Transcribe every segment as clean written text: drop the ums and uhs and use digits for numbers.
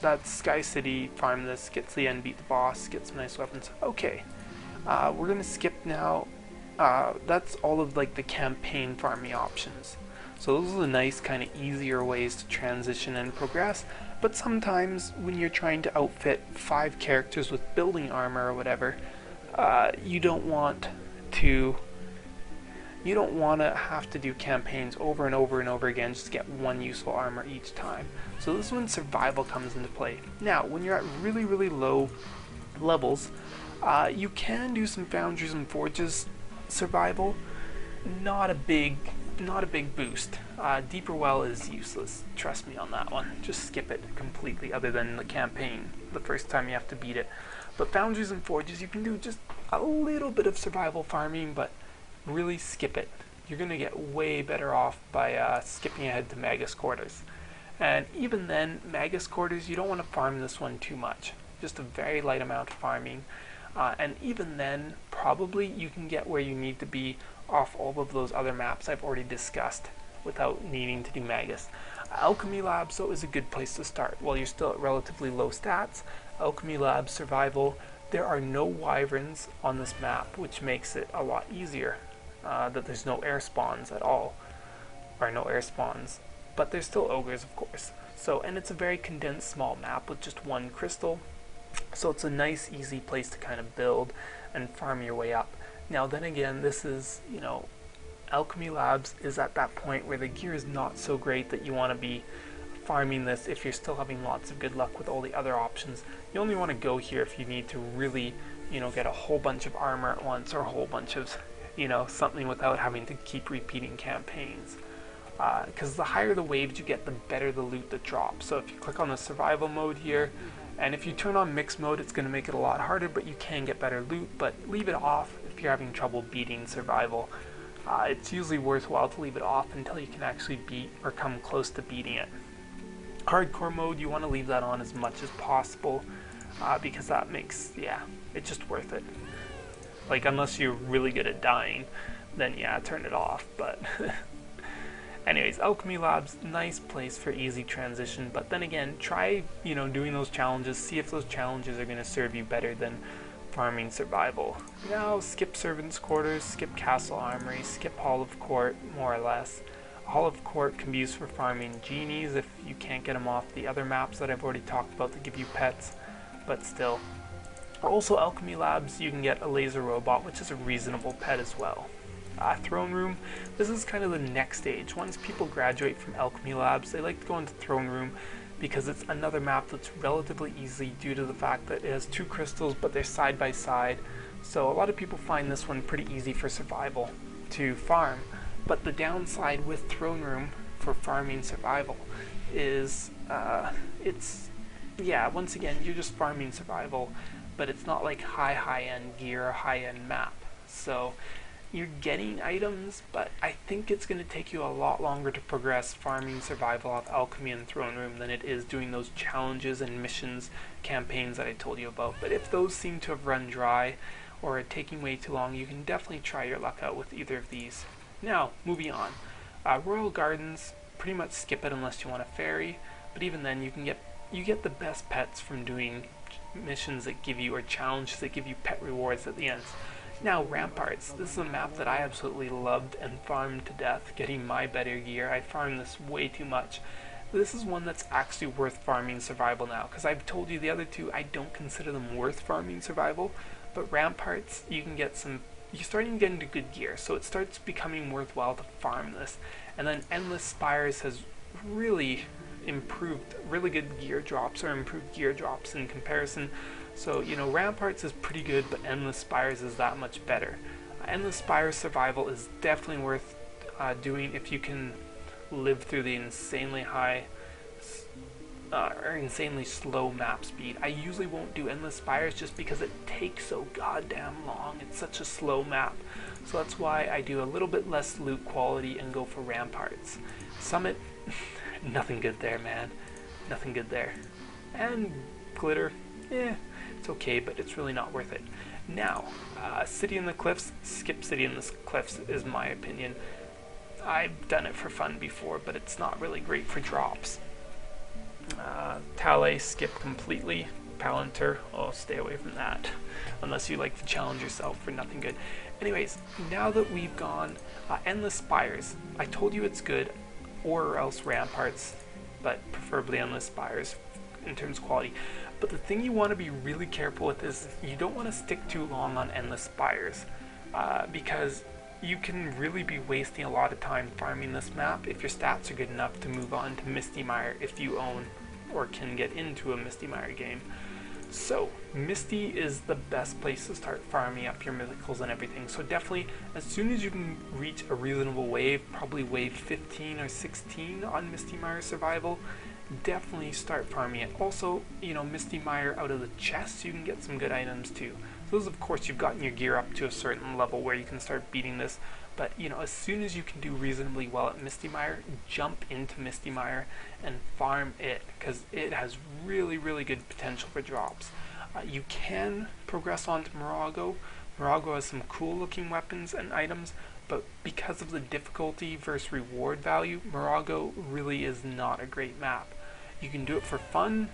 that's Sky City, farm this, get to the end, beat the boss, get some nice weapons. Okay, we're gonna skip now. That's all of like the campaign farming options. So those are the nice kind of easier ways to transition and progress, but sometimes when you're trying to outfit 5 characters with building armor or whatever, you don't want to have to do campaigns over and over and over again just to get one useful armor each time. So this is when survival comes into play. Now, when you're at really, really low levels, you can do some foundries and forges survival. Not a big boost. Deeper well is useless. Trust me on that one. Just skip it completely, other than the campaign, the first time you have to beat it. But foundries and forges, you can do just a little bit of survival farming, but really skip it. You're going to get way better off by skipping ahead to Magus Quarters. And even then, Magus Quarters, you don't want to farm this one too much. Just a very light amount of farming. And even then, probably you can get where you need to be off all of those other maps I've already discussed without needing to do Magus. Alchemy Labs, though, is a good place to start. While you're still at relatively low stats, Alchemy Labs Survival, there are no wyverns on this map, which makes it a lot easier. That there's no air spawns at all, or no air spawns, but there's still ogres, of course. So, and it's a very condensed small map with just 1 crystal, so it's a nice easy place to kind of build and farm your way up. Now then again, this is, Alchemy Labs is at that point where the gear is not so great that you want to be farming this if you're still having lots of good luck with all the other options. You only want to go here if you need to really, get a whole bunch of armor at once, or a whole bunch of something without having to keep repeating campaigns. Because the higher the waves you get, the better the loot that drops. So if you click on the survival mode here, and if you turn on mixed mode, it's going to make it a lot harder, but you can get better loot. But leave it off if you're having trouble beating survival. It's usually worthwhile to leave it off until you can actually beat or come close to beating it. Hardcore mode, you want to leave that on as much as possible, because that makes, it's just worth it. Like, unless you're really good at dying, then turn it off, but anyways, Alchemy Labs, nice place for easy transition, but then again, try, doing those challenges, see if those challenges are going to serve you better than farming survival. Now, skip Servants' Quarters, skip Castle Armory, skip Hall of Court, more or less. Hall of Court can be used for farming genies if you can't get them off the other maps that I've already talked about that give you pets, but still. Also, Alchemy Labs, you can get a laser robot, which is a reasonable pet as well. Throne Room, this is kind of the next stage. Once people graduate from Alchemy Labs, they like to go into Throne Room because it's another map that's relatively easy due to the fact that it has 2 crystals, but they're side by side. So a lot of people find this one pretty easy for survival to farm. But the downside with Throne Room for farming survival is, once again, you're just farming survival, but it's not like high-end gear or high-end map. So you're getting items, but I think it's going to take you a lot longer to progress farming survival off Alchemy and Throne Room than it is doing those challenges and missions campaigns that I told you about. But if those seem to have run dry or are taking way too long, you can definitely try your luck out with either of these. Now, moving on. Royal Gardens, pretty much skip it unless you want a fairy, but even then you get the best pets from doing missions that give you, or challenges that give you pet rewards at the end. Now, Ramparts. This is a map that I absolutely loved and farmed to death, getting my better gear. I farmed this way too much. This is one that's actually worth farming survival now, because I've told you the other two, I don't consider them worth farming survival, but Ramparts, you can get some, you're starting to get into good gear, so it starts becoming worthwhile to farm this. And then Endless Spires has really improved, really good gear drops, or improved gear drops in comparison. So, Ramparts is pretty good, but Endless Spires is that much better. Endless Spires survival is definitely worth doing if you can live through the insanely high or insanely slow map speed. I usually won't do Endless Spires just because it takes so goddamn long. It's such a slow map. So that's why I do a little bit less loot quality and go for Ramparts. Summit, nothing good there, man. Nothing good there. And Glitter, it's okay, but it's really not worth it. Now, City in the Cliffs, skip City in the Cliffs is my opinion. I've done it for fun before, but it's not really great for drops. Tale, skip completely. Palantir, oh, stay away from that. Unless you like to challenge yourself for nothing good. Anyways, now that we've gone Endless Spires, I told you it's good, or else Ramparts, but preferably Endless Spires in terms of quality. But the thing you want to be really careful with is you don't want to stick too long on Endless Spires, because you can really be wasting a lot of time farming this map if your stats are good enough to move on to Misty Mire if you own or can get into a Misty Mire game. So, Misty is the best place to start farming up your mythicals and everything. So definitely, as soon as you can reach a reasonable wave, probably wave 15 or 16 on Misty Mire Survival, definitely start farming it. Also, you know, Misty Mire out of the chest, you can get some good items too. So those, of course, you've gotten your gear up to a certain level where you can start beating this. But, you know, as soon as you can do reasonably well at Misty Mire, jump into Misty Mire and farm it, because it has really, really good potential for drops. You can progress on to Morago. Morago has some cool looking weapons and items, but because of the difficulty versus reward value, Morago really is not a great map. You can do it for fun,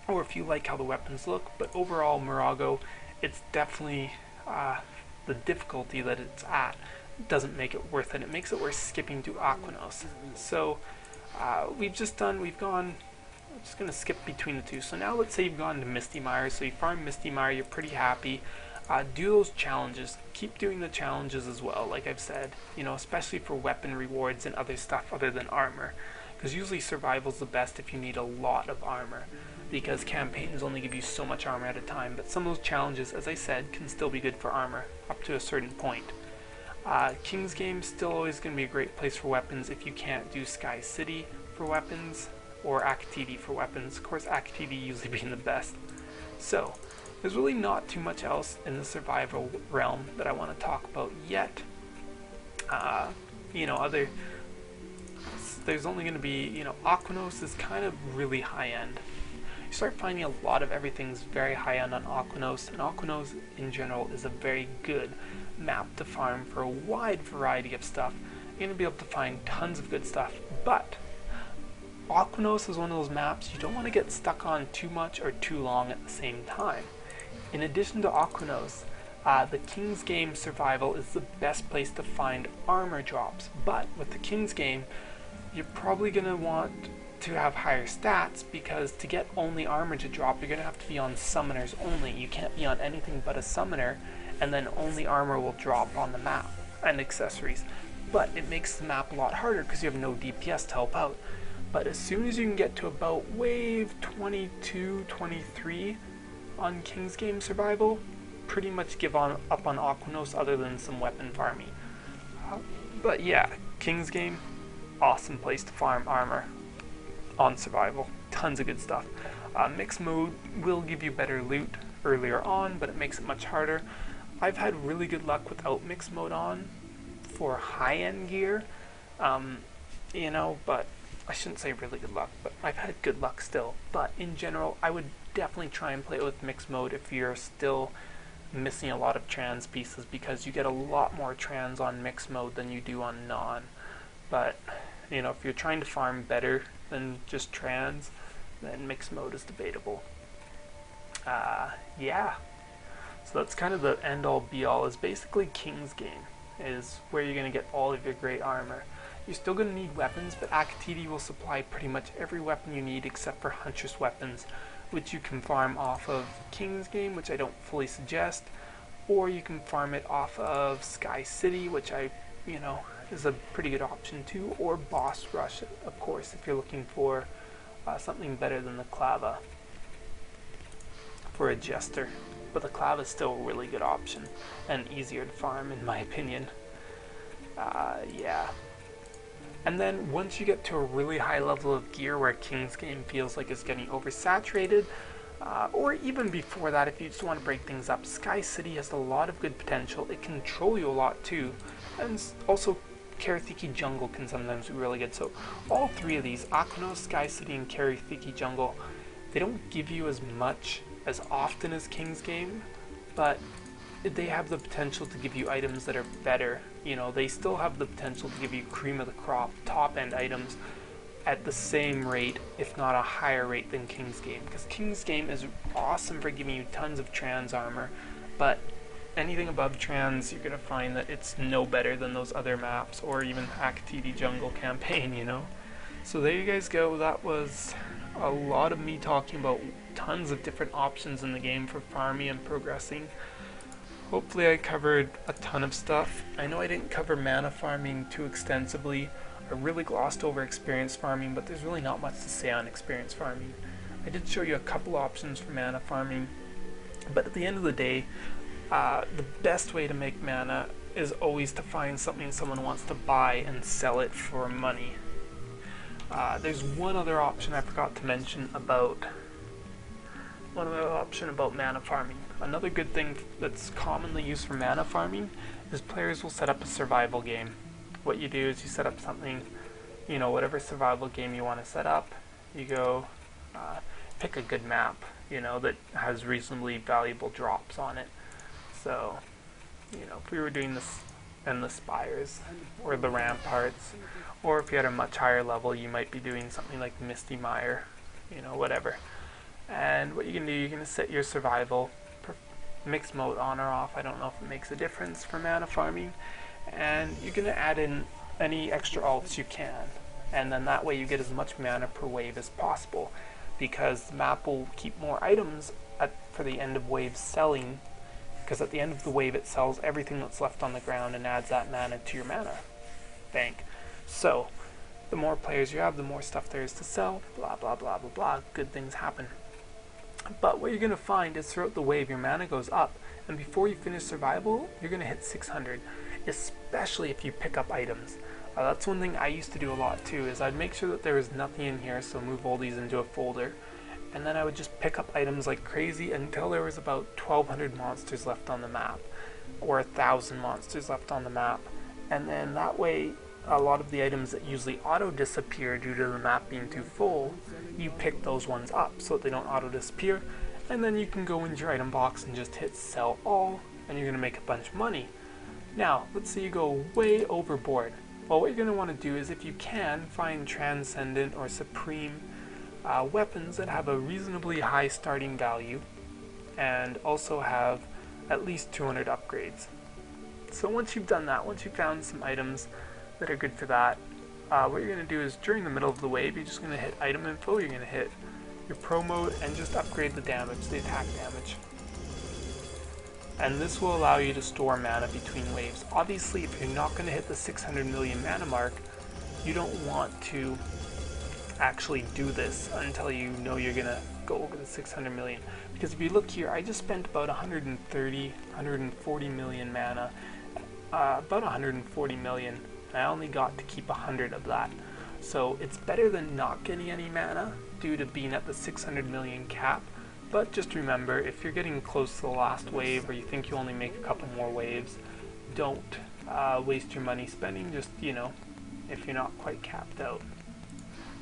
or if you like how the weapons look, but overall Morago, it's definitely the difficulty that it's at doesn't make it worth it. It makes it worth skipping to Aquanos. So we've gone, I'm just going to skip between the two. So now let's say you've gone to Misty Mire, so you farm Misty Mire, you're pretty happy. Do those challenges, keep doing the challenges as well, like I've said, you know, especially for weapon rewards and other stuff other than armor, because usually survival's the best if you need a lot of armor, because campaigns only give you so much armor at a time, but some of those challenges, as I said, can still be good for armor, up to a certain point. King's Game still always going to be a great place for weapons if you can't do Sky City for weapons, or Akatidi for weapons. Of course, Akatidi usually being the best. So, there's really not too much else in the survival realm that I want to talk about yet. You know, there's only going to be, you know, Aquanos is kind of really high end. You start finding a lot of everything's very high end on Aquanos, and Aquanos in general is a very good map to farm for a wide variety of stuff. You're going to be able to find tons of good stuff, but Aquanos is one of those maps you don't want to get stuck on too much or too long at the same time. In addition to Aquanos, the King's Game Survival is the best place to find armor drops, but with the King's Game, you're probably going to want to have higher stats, because to get only armor to drop, you're going to have to be on summoners only. You can't be on anything but a summoner, and then only armor will drop on the map, and accessories. But it makes the map a lot harder because you have no DPS to help out. But as soon as you can get to about wave 22, 23 on King's Game Survival, pretty much give up on Aquanos other than some weapon farming. But yeah, King's Game, awesome place to farm armor on Survival. Tons of good stuff. Mixed mode will give you better loot earlier on, but it makes it much harder. I've had really good luck without mixed mode on for high-end gear, you know, but I shouldn't say really good luck, but I've had good luck still. But in general, I would definitely try and play it with mixed mode if you're still missing a lot of trans pieces, because you get a lot more trans on mixed mode than you do on non. But, you know, if you're trying to farm better than just trans, then mixed mode is debatable. Yeah. So that's kind of the end-all be-all, is basically King's Game is where you're going to get all of your great armor. You're still going to need weapons, but Akatidi will supply pretty much every weapon you need except for Huntress weapons, which you can farm off of King's Game, which I don't fully suggest, or you can farm it off of Sky City, which is a pretty good option too, or Boss Rush, of course, if you're looking for something better than the Clava for a Jester. But the Clava is still a really good option, and easier to farm in my opinion. Yeah. And then once you get to a really high level of gear where King's Game feels like it's getting oversaturated, or even before that, if you just want to break things up, Sky City has a lot of good potential. It can troll you a lot too, and also Karithiki Jungle can sometimes be really good. So all three of these, Aquanos, Sky City, and Karithiki Jungle, they don't give you as much as often as King's Game, but they have the potential to give you items that are better. You know, they still have the potential to give you cream of the crop, top end items, at the same rate, if not a higher rate than King's Game, because King's Game is awesome for giving you tons of trans armor, but anything above trans, you're going to find that it's no better than those other maps, or even Akatidi Jungle Campaign, you know? So there you guys go. That was a lot of me talking about tons of different options in the game for farming and progressing. Hopefully I covered a ton of stuff. I know I didn't cover mana farming too extensively. I really glossed over experience farming, but there's really not much to say on experience farming. I did show you a couple options for mana farming, but at the end of the day, the best way to make mana is always to find something someone wants to buy and sell it for money. There's one other option I forgot to mention about mana farming. Another good thing that's commonly used for mana farming is players will set up a survival game. What you do is you set up something, you know, whatever survival game you want to set up, you go pick a good map, you know, that has reasonably valuable drops on it. So, you know, if we were doing this Endless Spires or the Ramparts, or if you had a much higher level, you might be doing something like Misty Mire, you know, whatever. And what you can do, you're going to set your survival mixed mode on or off. I don't know if it makes a difference for mana farming. And you're going to add in any extra alts you can. And then that way you get as much mana per wave as possible, because the map will keep more items for the end of wave selling, because at the end of the wave it sells everything that's left on the ground and adds that mana to your mana bank. So the more players you have, the more stuff there is to sell, blah blah blah blah blah, good things happen. But what you're going to find is throughout the wave your mana goes up, and before you finish survival you're going to hit 600, especially if you pick up items. That's one thing I used to do a lot too, is I'd make sure that there was nothing in here, so move all these into a folder, and then I would just pick up items like crazy until there was about 1200 monsters left on the map, or 1000 monsters left on the map, and then that way a lot of the items that usually auto disappear due to the map being too full, you pick those ones up so that they don't auto disappear, and then you can go into your item box and just hit sell all, and you're going to make a bunch of money. Now let's say you go way overboard. Well, what you're going to want to do is, if you can, find transcendent or supreme weapons that have a reasonably high starting value and also have at least 200 upgrades. So once you've done that, once you've found some items that are good for that, what you're going to do is during the middle of the wave, you're just going to hit item info, you're going to hit your pro mode and just upgrade the damage, the attack damage. And this will allow you to store mana between waves. Obviously, if you're not going to hit the 600 million mana mark, you don't want to actually do this until you know you're going to go over the 600 million. Because if you look here, I just spent about 140 million mana, about 140 million, and I only got to keep 100 of that. So it's better than not getting any mana due to being at the 600 million cap. But just remember, if you're getting close to the last wave, or you think you only make a couple more waves, don't waste your money spending, just, you know, if you're not quite capped out.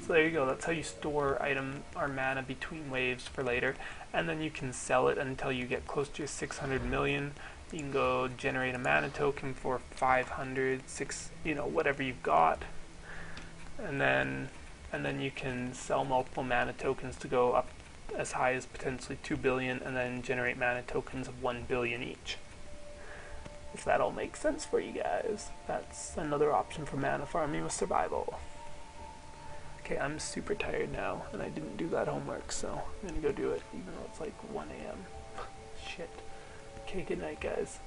So there you go, that's how you store item or mana between waves for later, and then you can sell it until you get close to your 600 million. You can go generate a mana token for 500, you know, whatever you've got, and then you can sell multiple mana tokens to go up as high as potentially 2 billion, and then generate mana tokens of 1 billion each. If that all makes sense for you guys, that's another option for mana farming with survival. Okay, I'm super tired now, and I didn't do that homework, so I'm gonna go do it, even though it's like 1 AM. Shit. Okay, good night, guys.